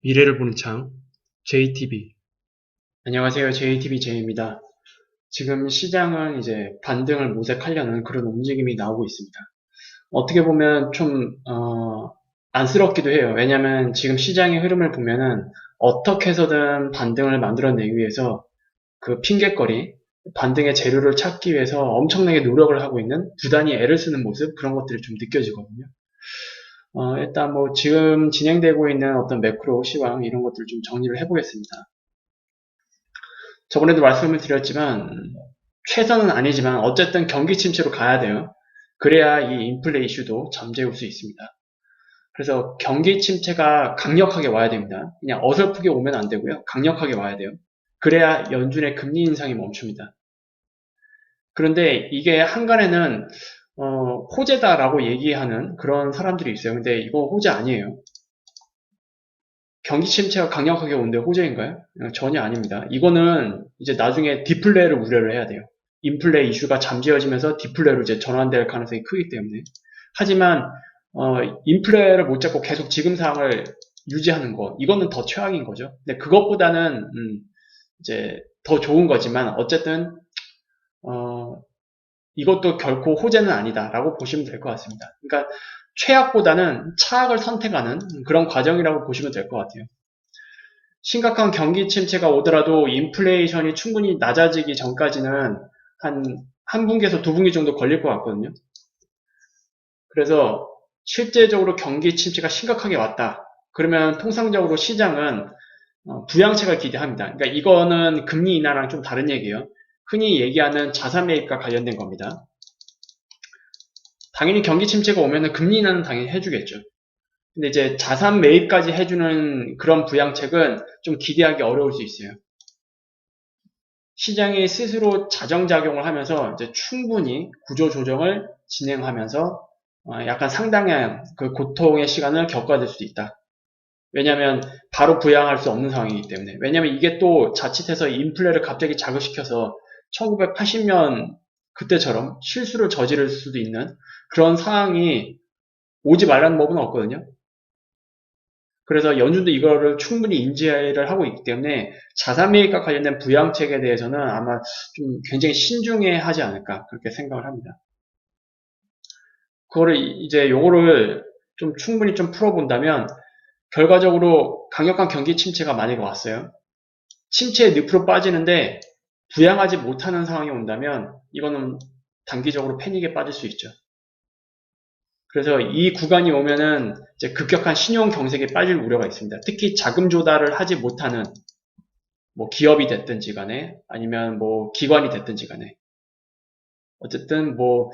미래를 보는 창, JTB. 안녕하세요. JTB J입니다. 지금 시장은 이제 반등을 모색하려는 그런 움직임이 나오고 있습니다. 어떻게 보면 좀, 안쓰럽기도 해요. 왜냐면 지금 시장의 흐름을 보면은 어떻게 해서든 반등을 만들어내기 위해서 그 핑곗거리, 반등의 재료를 찾기 위해서 엄청나게 노력을 하고 있는 부단히 애를 쓰는 모습, 그런 것들이 좀 느껴지거든요. 일단 뭐 지금 진행되고 있는 어떤 매크로 시황 이런 것들 좀 정리를 해보겠습니다. 저번에도 말씀을 드렸지만 최선은 아니지만 어쨌든 경기 침체로 가야 돼요. 그래야 이 인플레 이슈도 잠재울 수 있습니다. 그래서 경기 침체가 강력하게 와야 됩니다. 그냥 어설프게 오면 안 되고요. 강력하게 와야 돼요. 그래야 연준의 금리 인상이 멈춥니다. 그런데 이게 한간에는 호재다라고 얘기하는 그런 사람들이 있어요. 근데 이거 호재 아니에요. 경기 침체가 강력하게 온데 호재인가요? 전혀 아닙니다. 이거는 이제 나중에 디플레를 우려를 해야 돼요. 인플레 이슈가 잠재워지면서 디플레로 이제 전환될 가능성이 크기 때문에. 하지만 인플레를 못 잡고 계속 지금 상황을 유지하는 거, 이거는 더 최악인 거죠. 근데 그것보다는 이제 더 좋은 거지만 어쨌든 어, 이것도 결코 호재는 아니다라고 보시면 될 것 같습니다. 그러니까 최악보다는 차악을 선택하는 그런 과정이라고 보시면 될 것 같아요. 심각한 경기 침체가 오더라도 인플레이션이 충분히 낮아지기 전까지는 한 분기에서 두 분기 정도 걸릴 것 같거든요. 그래서 실제적으로 경기 침체가 심각하게 왔다. 그러면 통상적으로 시장은 부양책을 기대합니다. 그러니까 이거는 금리 인하랑 좀 다른 얘기예요. 흔히 얘기하는 자산 매입과 관련된 겁니다. 당연히 경기 침체가 오면은 금리 인하는 당연히 해주겠죠. 근데 이제 자산 매입까지 해주는 그런 부양책은 좀 기대하기 어려울 수 있어요. 시장이 스스로 자정작용을 하면서 이제 충분히 구조 조정을 진행하면서 약간 상당한 그 고통의 시간을 겪어야 될 수도 있다. 왜냐하면 바로 부양할 수 없는 상황이기 때문에. 왜냐하면 이게 또 자칫해서 인플레를 갑자기 자극시켜서 1980년 그때처럼 실수를 저지를 수도 있는 그런 상황이 오지 말라는 법은 없거든요. 그래서 연준도 이거를 충분히 인지를 하고 있기 때문에 자산 매입과 관련된 부양책에 대해서는 아마 좀 굉장히 신중해 하지 않을까 그렇게 생각을 합니다. 그거를 이제 요거를 좀 충분히 좀 풀어본다면 결과적으로 강력한 경기 침체가 만약에 왔어요. 침체의 늪으로 빠지는데 부양하지 못하는 상황이 온다면 이거는 단기적으로 패닉에 빠질 수 있죠. 그래서 이 구간이 오면은 이제 급격한 신용 경색에 빠질 우려가 있습니다. 특히 자금 조달을 하지 못하는 뭐 기업이 됐든지 간에 아니면 뭐 기관이 됐든지 간에 어쨌든 뭐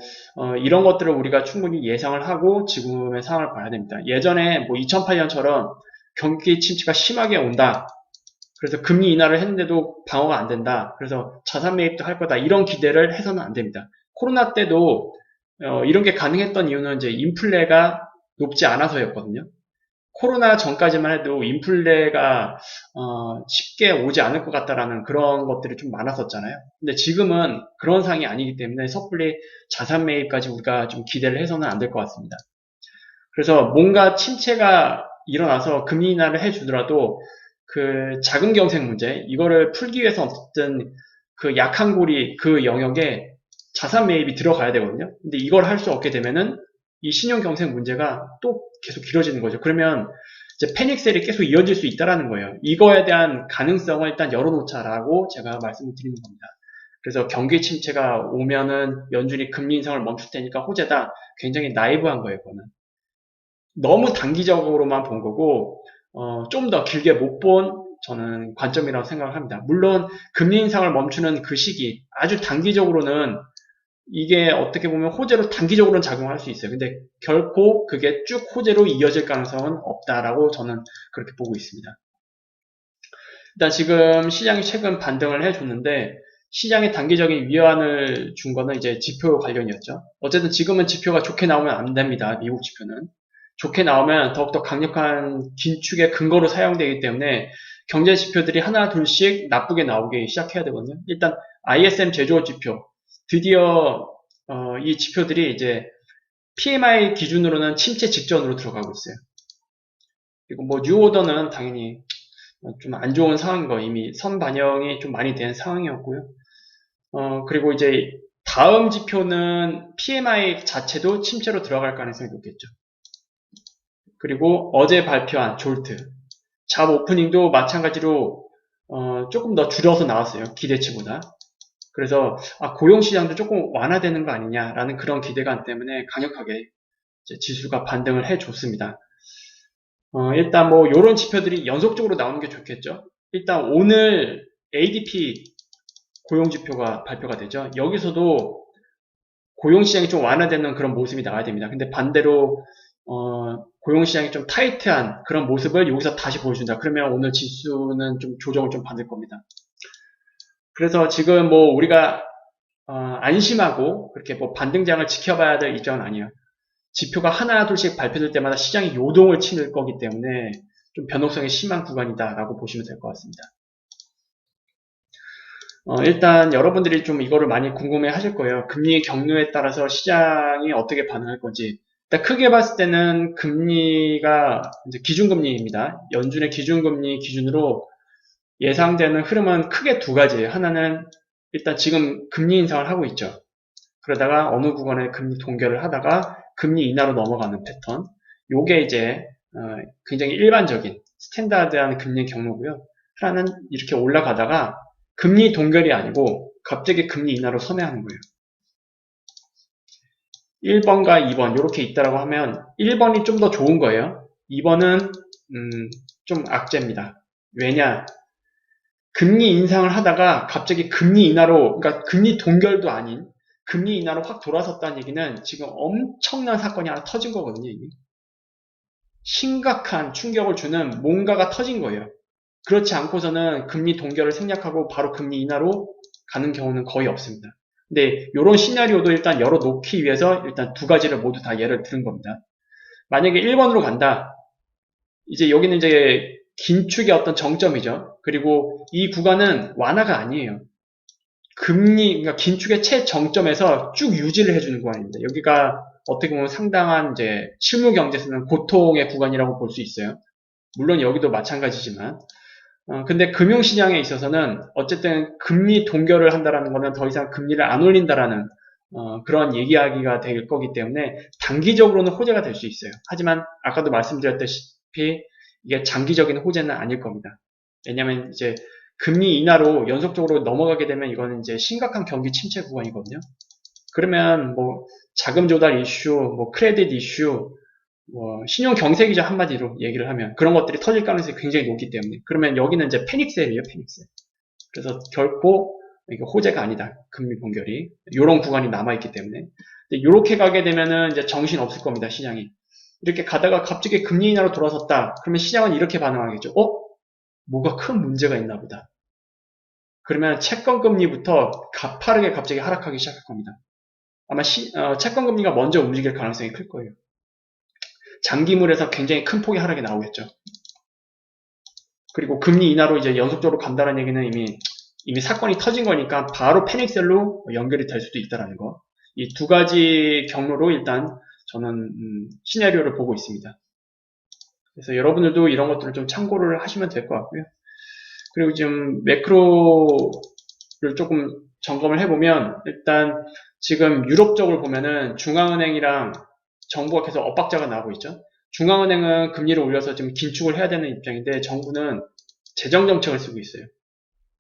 이런 것들을 우리가 충분히 예상을 하고 지금의 상황을 봐야 됩니다. 예전에 뭐 2008년처럼 경기 침체가 심하게 온다. 그래서 금리 인하를 했는데도 방어가 안 된다. 그래서 자산 매입도 할 거다. 이런 기대를 해서는 안 됩니다. 코로나 때도 이런 게 가능했던 이유는 이제 인플레가 높지 않아서였거든요. 코로나 전까지만 해도 인플레가 쉽게 오지 않을 것 같다라는 그런 것들이 좀 많았었잖아요. 근데 지금은 그런 상황이 아니기 때문에 섣불리 자산 매입까지 우리가 좀 기대를 해서는 안 될 것 같습니다. 그래서 뭔가 침체가 일어나서 금리 인하를 해주더라도 그 자금 경색 문제 이거를 풀기 위해서 어쨌든 그 약한 고리 그 영역에 자산 매입이 들어가야 되거든요. 근데 이걸 할 수 없게 되면은 이 신용 경색 문제가 또 계속 길어지는 거죠. 그러면 이제 패닉셀이 계속 이어질 수 있다라는 거예요. 이거에 대한 가능성을 일단 열어놓자라고 제가 말씀을 드리는 겁니다. 그래서 경기 침체가 오면은 연준이 금리 인상을 멈출 테니까 호재다. 굉장히 나이브한 거예요, 그거는. 너무 단기적으로만 본 거고 좀 더 길게 못 본 저는 관점이라고 생각을 합니다. 물론 금리 인상을 멈추는 그 시기 아주 단기적으로는 이게 어떻게 보면 호재로 단기적으로는 작용할 수 있어요. 근데 결코 그게 쭉 호재로 이어질 가능성은 없다라고 저는 그렇게 보고 있습니다. 일단 지금 시장이 최근 반등을 해줬는데 시장의 단기적인 위안을 준 거는 이제 지표 관련이었죠. 어쨌든 지금은 지표가 좋게 나오면 안 됩니다. 미국 지표는. 좋게 나오면 더욱더 강력한 긴축의 근거로 사용되기 때문에 경제 지표들이 하나 둘씩 나쁘게 나오기 시작해야 되거든요. 일단 ISM 제조업 지표 드디어 이 지표들이 이제 PMI 기준으로는 침체 직전으로 들어가고 있어요. 그리고 뭐 뉴오더는 당연히 좀 안 좋은 상황인 거 이미 선반영이 좀 많이 된 상황이었고요. 그리고 이제 다음 지표는 PMI 자체도 침체로 들어갈 가능성이 높겠죠. 그리고 어제 발표한 졸트, 잡 오프닝도 마찬가지로 조금 더 줄여서 나왔어요. 기대치보다. 그래서 고용시장도 조금 완화되는 거 아니냐라는 그런 기대감 때문에 강력하게 지수가 반등을 해줬습니다. 일단 뭐 이런 지표들이 연속적으로 나오는 게 좋겠죠. 일단 오늘 ADP 고용지표가 발표가 되죠. 여기서도 고용시장이 좀 완화되는 그런 모습이 나와야 됩니다. 근데 반대로 고용시장이 좀 타이트한 그런 모습을 여기서 다시 보여준다. 그러면 오늘 지수는 좀 조정을 좀 받을 겁니다. 그래서 지금 뭐 우리가 안심하고 그렇게 뭐 반등장을 지켜봐야 될 입장은 아니에요. 지표가 하나 둘씩 발표될 때마다 시장이 요동을 치는 거기 때문에 좀 변동성이 심한 구간이다라고 보시면 될 것 같습니다. 일단 여러분들이 좀 이거를 많이 궁금해 하실 거예요. 금리 경로에 따라서 시장이 어떻게 반응할 건지. 일단 크게 봤을 때는 금리가 이제 기준금리입니다. 연준의 기준금리 기준으로 예상되는 흐름은 크게 두 가지예요. 하나는 일단 지금 금리 인상을 하고 있죠. 그러다가 어느 구간에 금리 동결을 하다가 금리 인하로 넘어가는 패턴. 요게 이제 굉장히 일반적인 스탠다드한 금리 경로고요. 하나는 이렇게 올라가다가 금리 동결이 아니고 갑자기 금리 인하로 선회하는 거예요. 1번과 2번 이렇게 있다라고 하면 1번이 좀 더 좋은 거예요. 2번은 좀 악재입니다. 왜냐? 금리 인상을 하다가 갑자기 금리 인하로, 그러니까 금리 동결도 아닌 금리 인하로 확 돌아섰다는 얘기는 지금 엄청난 사건이 하나 터진 거거든요. 이게. 심각한 충격을 주는 뭔가가 터진 거예요. 그렇지 않고서는 금리 동결을 생략하고 바로 금리 인하로 가는 경우는 거의 없습니다. 근데 이런 시나리오도 일단 열어놓기 위해서 일단 두 가지를 모두 다 예를 들은 겁니다. 만약에 1번으로 간다. 이제 여기는 이제 긴축의 어떤 정점이죠. 그리고 이 구간은 완화가 아니에요. 그러니까 긴축의 최정점에서 쭉 유지를 해주는 구간입니다. 여기가 어떻게 보면 상당한 이제 실무 경제에서는 고통의 구간이라고 볼 수 있어요. 물론 여기도 마찬가지지만, 근데 금융시장에 있어서는 어쨌든 금리 동결을 한다라는 거는 더 이상 금리를 안 올린다라는 그런 얘기하기가 될 거기 때문에 단기적으로는 호재가 될 수 있어요. 하지만 아까도 말씀드렸다시피 이게 장기적인 호재는 아닐 겁니다. 왜냐하면 이제 금리 인하로 연속적으로 넘어가게 되면 이거는 이제 심각한 경기 침체 구간이거든요. 그러면 뭐 자금 조달 이슈, 뭐 크레딧 이슈, 뭐 신용 경색이죠, 한마디로 얘기를 하면. 그런 것들이 터질 가능성이 굉장히 높기 때문에. 그러면 여기는 이제 패닉셀이에요, 패닉셀. 그래서 결코 이게 호재가 아니다, 금리 동결이. 요런 구간이 남아있기 때문에. 이렇게 가게 되면은 이제 정신 없을 겁니다, 시장이. 이렇게 가다가 갑자기 금리 인하로 돌아섰다. 그러면 시장은 이렇게 반응하겠죠. 뭐가 큰 문제가 있나 보다. 그러면 채권금리부터 가파르게 갑자기 하락하기 시작할 겁니다. 아마 채권금리가 먼저 움직일 가능성이 클 거예요. 장기물에서 굉장히 큰 폭의 하락이 나오겠죠. 그리고 금리 인하로 이제 연속적으로 간다는 얘기는 이미 사건이 터진 거니까 바로 패닉셀로 연결이 될 수도 있다는 거. 이 두 가지 경로로 일단 저는 시나리오를 보고 있습니다. 그래서 여러분들도 이런 것들을 좀 참고를 하시면 될 것 같고요. 그리고 지금 매크로를 조금 점검을 해보면 일단 지금 유럽 쪽을 보면은 중앙은행이랑 정부가 계속 엇박자가 나오고 있죠. 중앙은행은 금리를 올려서 좀 긴축을 해야 되는 입장인데 정부는 재정정책을 쓰고 있어요.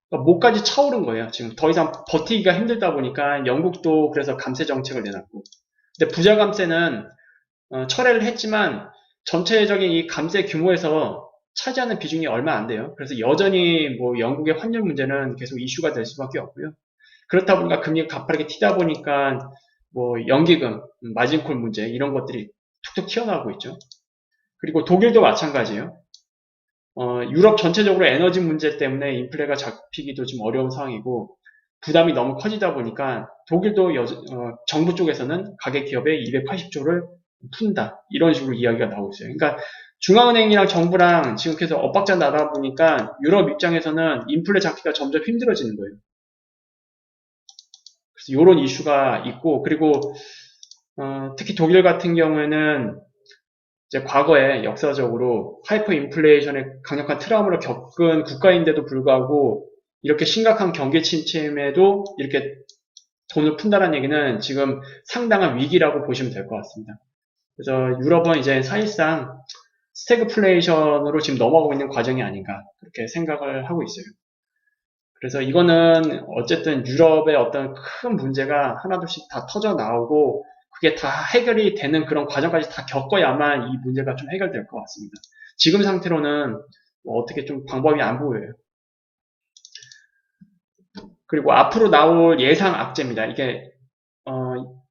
그러니까 목까지 차오른 거예요. 지금 더 이상 버티기가 힘들다 보니까 영국도 그래서 감세 정책을 내놨고. 근데 부자 감세는 철회를 했지만 전체적인 이 감세 규모에서 차지하는 비중이 얼마 안 돼요. 그래서 여전히 뭐 영국의 환율 문제는 계속 이슈가 될 수밖에 없고요. 그렇다 보니까 금리가 가파르게 튀다 보니까 뭐 연기금, 마진콜 문제 이런 것들이 툭툭 튀어나오고 있죠. 그리고 독일도 마찬가지예요. 유럽 전체적으로 에너지 문제 때문에 인플레가 잡히기도 좀 어려운 상황이고 부담이 너무 커지다 보니까 독일도 정부 쪽에서는 가계 기업에 280조를 푼다. 이런 식으로 이야기가 나오고 있어요. 그러니까 중앙은행이랑 정부랑 지금 계속 엇박자 나다 보니까 유럽 입장에서는 인플레 잡기가 점점 힘들어지는 거예요. 그래서 이런 이슈가 있고 그리고 특히 독일 같은 경우에는 이제 과거에 역사적으로 하이퍼 인플레이션의 강력한 트라우마를 겪은 국가인데도 불구하고 이렇게 심각한 경기 침체임에도 이렇게 돈을 푼다는 얘기는 지금 상당한 위기라고 보시면 될 것 같습니다. 그래서 유럽은 이제 사실상 스태그플레이션으로 지금 넘어가고 있는 과정이 아닌가 그렇게 생각을 하고 있어요. 그래서 이거는 어쨌든 유럽의 어떤 큰 문제가 하나둘씩 다 터져 나오고 그게 다 해결이 되는 그런 과정까지 다 겪어야만 이 문제가 좀 해결될 것 같습니다. 지금 상태로는 뭐 어떻게 좀 방법이 안 보여요. 그리고 앞으로 나올 예상 악재입니다. 이게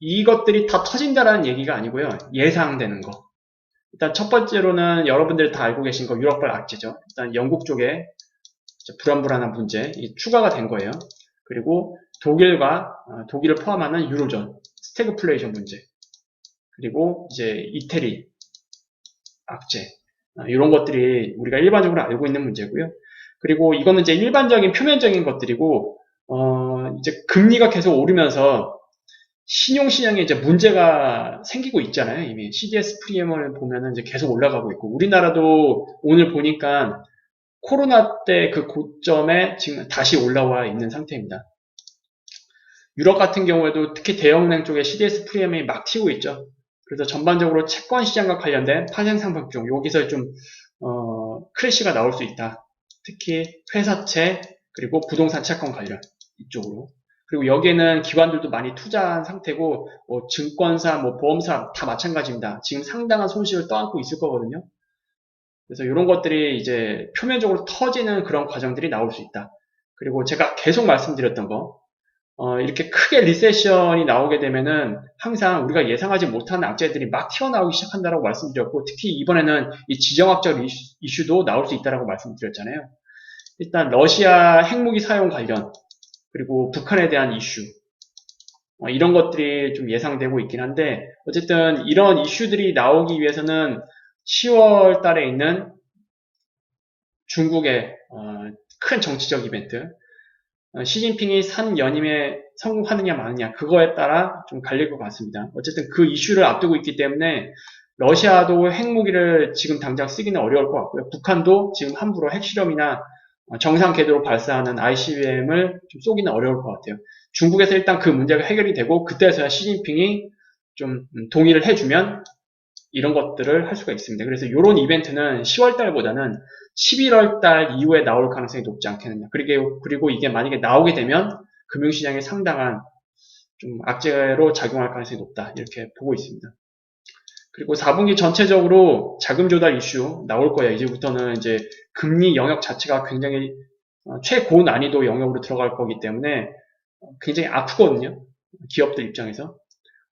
이것들이 다 터진다라는 얘기가 아니고요. 예상되는 거. 일단 첫 번째로는 여러분들이 다 알고 계신 거 유럽발 악재죠. 일단 영국 쪽에 불안불안한 문제 추가가 된 거예요. 그리고 독일을 포함하는 유로존 스태그플레이션 문제 그리고 이제 이태리 악재 이런 것들이 우리가 일반적으로 알고 있는 문제고요. 그리고 이거는 이제 일반적인 표면적인 것들이고 이제 금리가 계속 오르면서 신용시장에 이제 문제가 생기고 있잖아요. 이미 CDS 프리미엄을 보면은 이제 계속 올라가고 있고 우리나라도 오늘 보니까 코로나 때 그 고점에 지금 다시 올라와 있는 상태입니다. 유럽 같은 경우에도 특히 대형은행 쪽에 CDS 프리미엄이 막 튀고 있죠. 그래서 전반적으로 채권 시장과 관련된 파생 상품 중 여기서 좀 크래시가 나올 수 있다. 특히 회사채 그리고 부동산 채권 관련 이쪽으로. 그리고 여기에는 기관들도 많이 투자한 상태고 뭐 증권사, 뭐 보험사 다 마찬가지입니다. 지금 상당한 손실을 떠안고 있을 거거든요. 그래서 이런 것들이 이제 표면적으로 터지는 그런 과정들이 나올 수 있다. 그리고 제가 계속 말씀드렸던 거, 이렇게 크게 리세션이 나오게 되면은 항상 우리가 예상하지 못하는 악재들이 막 튀어나오기 시작한다고 말씀드렸고, 특히 이번에는 이 지정학적 이슈도 나올 수 있다고 말씀드렸잖아요. 일단 러시아 핵무기 사용 관련, 그리고 북한에 대한 이슈, 이런 것들이 좀 예상되고 있긴 한데, 어쨌든 이런 이슈들이 나오기 위해서는 10월 달에 있는 중국의 큰 정치적 이벤트, 시진핑이 산 연임에 성공하느냐 마느냐 그거에 따라 좀 갈릴 것 같습니다. 어쨌든 그 이슈를 앞두고 있기 때문에 러시아도 핵무기를 지금 당장 쓰기는 어려울 것 같고요. 북한도 지금 함부로 핵실험이나 정상 궤도로 발사하는 ICBM을 좀 쏘기는 어려울 것 같아요. 중국에서 일단 그 문제가 해결이 되고 그때서야 시진핑이 좀 동의를 해주면 이런 것들을 할 수가 있습니다. 그래서 이런 이벤트는 10월 달보다는 11월 달 이후에 나올 가능성이 높지 않겠느냐. 그리고 이게 만약에 나오게 되면 금융시장에 상당한 좀 악재로 작용할 가능성이 높다. 이렇게 보고 있습니다. 그리고 4분기 전체적으로 자금 조달 이슈 나올 거예요. 이제부터는 이제 금리 영역 자체가 굉장히 최고 난이도 영역으로 들어갈 거기 때문에 굉장히 아프거든요. 기업들 입장에서.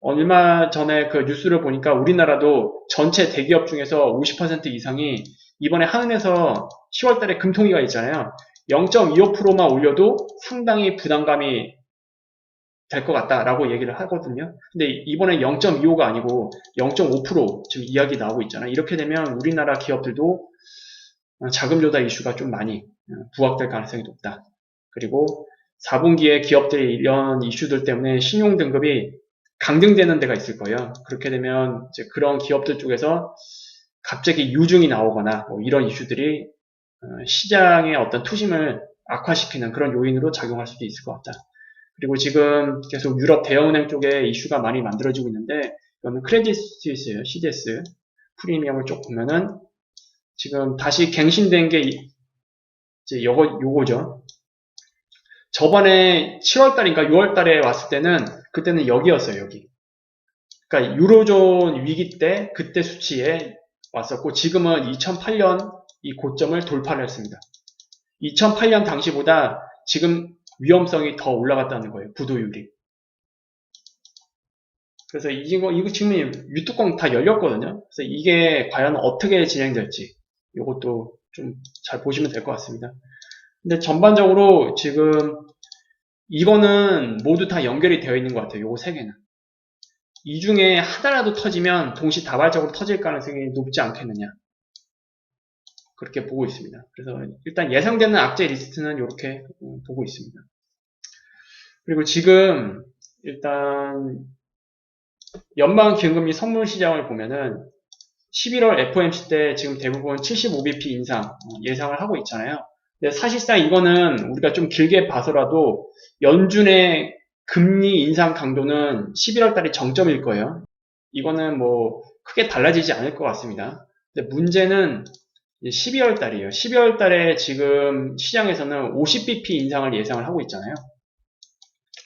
얼마 전에 그 뉴스를 보니까 우리나라도 전체 대기업 중에서 50% 이상이 이번에 한은에서 10월 달에 금통위가 있잖아요. 0.25%만 올려도 상당히 부담감이 될 것 같다라고 얘기를 하거든요. 근데 이번에 0.25가 아니고 0.5% 지금 이야기 나오고 있잖아요. 이렇게 되면 우리나라 기업들도 자금 조달 이슈가 좀 많이 부각될 가능성이 높다. 그리고 4분기에 기업들이 이런 이슈들 때문에 신용 등급이 강등되는 데가 있을 거예요. 그렇게 되면 이제 그런 기업들 쪽에서 갑자기 유증이 나오거나 뭐 이런 이슈들이 시장의 어떤 투심을 악화시키는 그런 요인으로 작용할 수도 있을 것 같다. 그리고 지금 계속 유럽 대형은행 쪽에 이슈가 많이 만들어지고 있는데 이거는 크레딧 스위스예요. CDS 프리미엄을 쭉 보면은 지금 다시 갱신된 게 이제 요거죠. 저번에 7월달인가 6월달에 왔을 때는 그때는 여기였어요. 여기. 그러니까 유로존 위기 때 그때 수치에 왔었고 지금은 2008년 이 고점을 돌파를 했습니다. 2008년 당시보다 지금 위험성이 더 올라갔다는 거예요. 부도율이. 그래서 이거 지금 유뚜껑 다 열렸거든요. 그래서 이게 과연 어떻게 진행될지 이것도 좀 잘 보시면 될 것 같습니다. 근데 전반적으로 지금 이거는 모두 다 연결이 되어 있는 것 같아요. 요거 세 개는. 이 중에 하나라도 터지면 동시다발적으로 터질 가능성이 높지 않겠느냐. 그렇게 보고 있습니다. 그래서 일단 예상되는 악재 리스트는 이렇게 보고 있습니다. 그리고 지금 일단 연방기금리 선물 시장을 보면은 11월 FOMC 때 지금 대부분 75bp 인상 예상을 하고 있잖아요. 근데 사실상 이거는 우리가 좀 길게 봐서라도 연준의 금리 인상 강도는 11월 달이 정점일 거예요. 이거는 뭐 크게 달라지지 않을 것 같습니다. 근데 문제는 12월 달이에요. 12월 달에 지금 시장에서는 50bp 인상을 예상을 하고 있잖아요.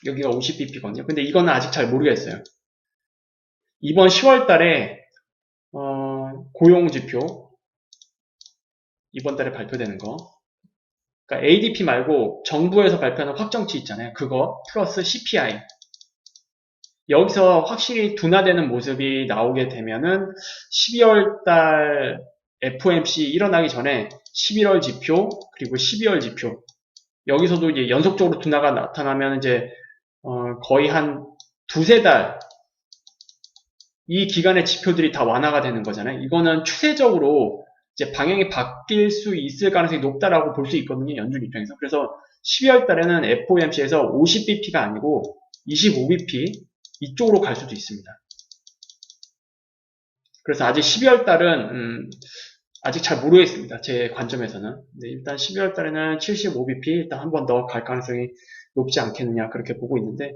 여기가 50bp거든요. 근데 이거는 아직 잘 모르겠어요. 이번 10월 달에 고용지표 이번 달에 발표되는 거, 그러니까 ADP 말고 정부에서 발표하는 확정치 있잖아요. 그거 플러스 CPI. 여기서 확실히 둔화되는 모습이 나오게 되면은 12월 달 FOMC 일어나기 전에 11월 지표 그리고 12월 지표 여기서도 이제 연속적으로 둔화가 나타나면 이제 거의 한 두세 달 이 기간의 지표들이 다 완화가 되는 거잖아요. 이거는 추세적으로 이제 방향이 바뀔 수 있을 가능성이 높다라고 볼 수 있거든요. 연준 입장에서. 그래서 12월 달에는 FOMC에서 50bp가 아니고 25bp 이쪽으로 갈 수도 있습니다. 그래서 아직 12월 달은 아직 잘 모르겠습니다. 제 관점에서는. 근데 일단 12월 달에는 75bp 일단 한 번 더 갈 가능성이 높지 않겠느냐 그렇게 보고 있는데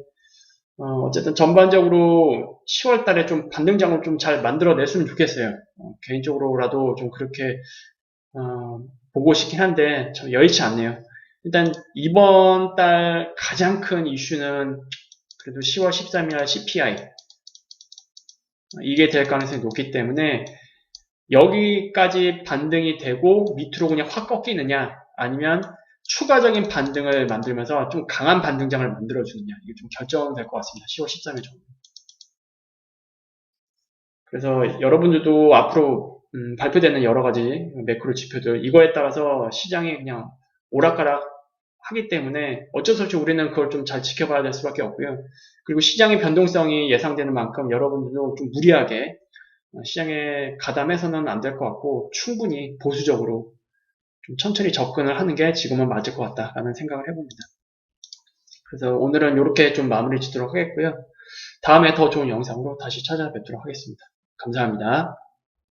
어쨌든 전반적으로 10월 달에 좀 반등장을 좀 잘 만들어냈으면 좋겠어요. 개인적으로라도 좀 그렇게 보고 싶긴 한데 좀 여의치 않네요. 일단 이번 달 가장 큰 이슈는 그래도 10월 13일 CPI 이게 될 가능성이 높기 때문에 여기까지 반등이 되고 밑으로 그냥 확 꺾이느냐 아니면 추가적인 반등을 만들면서 좀 강한 반등장을 만들어주느냐 이게 좀 결정될 것 같습니다. 10월 13일 정도. 그래서 여러분들도 앞으로 발표되는 여러 가지 매크로 지표들 이거에 따라서 시장이 그냥 오락가락 하기 때문에 어쩔 수 없이 우리는 그걸 좀 잘 지켜봐야 될 수밖에 없고요. 그리고 시장의 변동성이 예상되는 만큼 여러분들도 좀 무리하게 시장에 가담해서는 안 될 것 같고 충분히 보수적으로 좀 천천히 접근을 하는 게 지금은 맞을 것 같다라는 생각을 해봅니다. 그래서 오늘은 이렇게 좀 마무리 짓도록 하겠고요. 다음에 더 좋은 영상으로 다시 찾아뵙도록 하겠습니다. 감사합니다.